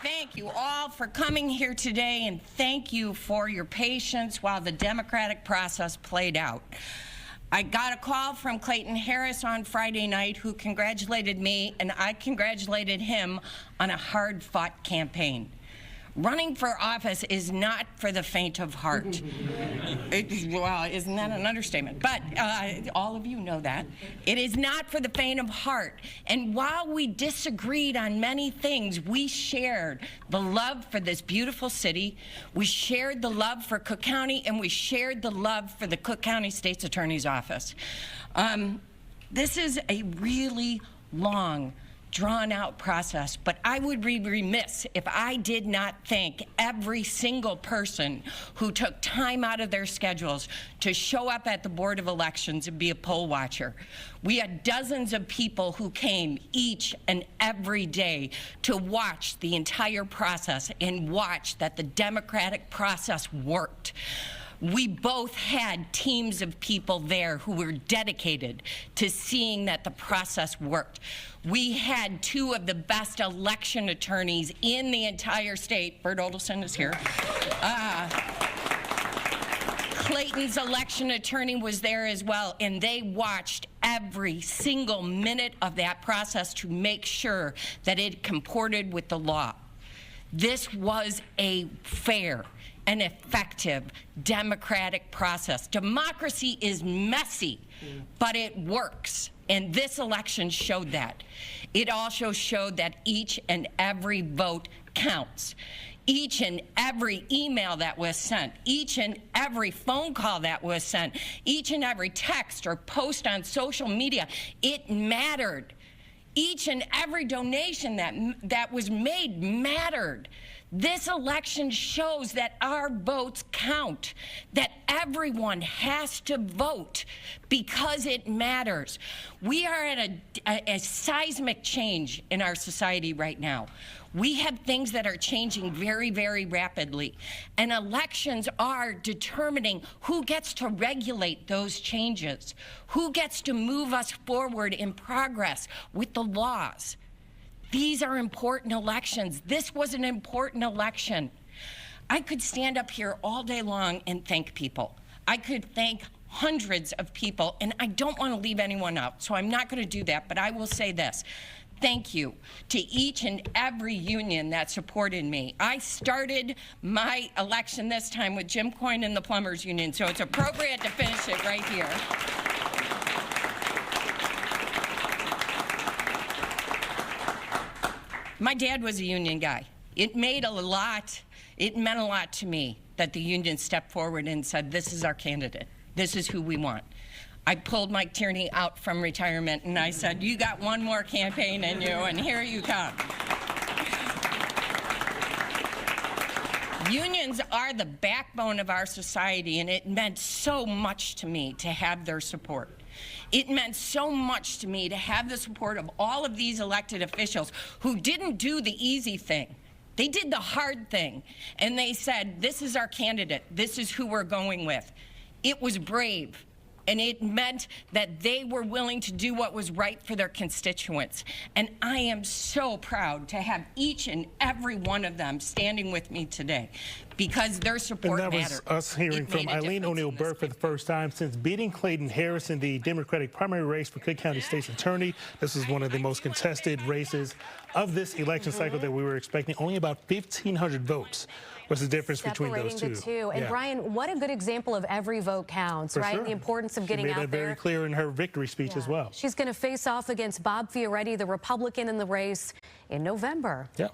Thank you all for coming here today, and thank you for your patience while the democratic process played out. I got a call from Clayton Harris on Friday night who congratulated me, and I congratulated him on a hard-fought campaign. Running for office is not for the faint of heart. Well, isn't that an understatement? But all of you know that. It is not for the faint of heart. And while we disagreed on many things, we shared the love for this beautiful city, we shared the love for Cook County, and we shared the love for the Cook County State's Attorney's Office. This is a really long, drawn-out process, but I would be remiss if I did not thank every single person who took time out of their schedules to show up at the Board of Elections and be a poll watcher. We had dozens of people who came each and every day to watch the entire process and watch that the democratic process worked. We both had teams of people there who were dedicated to seeing that the process worked. We had two of the best election attorneys in the entire state. Bert Olson is here. Clayton's election attorney was there as well, and they watched every single minute of that process to make sure that it comported with the law. This was a fair and effective democratic process. Democracy is messy, but it works. And this election showed that. It also showed that each and every vote counts. Each and every email that was sent, each and every phone call that was sent, each and every text or post on social media, it mattered. Each and every donation that was made mattered. This election shows that our votes count, that everyone has to vote because it matters. We are at a seismic change in our society right now. We have things that are changing very, very rapidly, and elections are determining who gets to regulate those changes, who gets to move us forward in progress with the laws. These are important elections. This was an important election. I could stand up here all day long and thank people. I could thank hundreds of people, and I don't want to leave anyone out, so I'm not going to do that, but I will say this. Thank you to each and every union that supported me. I started my election this time with Jim Coyne and the Plumbers Union, so it's appropriate to finish it right here. My dad was a union guy. It meant a lot to me that the union stepped forward and said, this is our candidate. This is who we want. I pulled Mike Tierney out from retirement and I said, you got one more campaign in you, and here you come. Unions are the backbone of our society, and it meant so much to me to have their support. It meant so much to me to have the support of all of these elected officials who didn't do the easy thing. They did the hard thing, and they said, this is our candidate. This is who we're going with. It was brave. And it meant that they were willing to do what was right for their constituents. And I am so proud to have each and every one of them standing with me today because their support mattered. And that was us hearing from Eileen O'Neill Burke for the first time since beating Clayton Harris in the Democratic primary race for Cook County State's Attorney. This is one of the most contested races of this election cycle that we were expecting. Only about 1,500 votes. What's the difference between those two? And Brian, what a good example of every vote counts, right? Sure. The importance of getting out there. She made that very clear in her victory speech as well. She's going to face off against Bob Fioretti, the Republican in the race, in November. Yeah.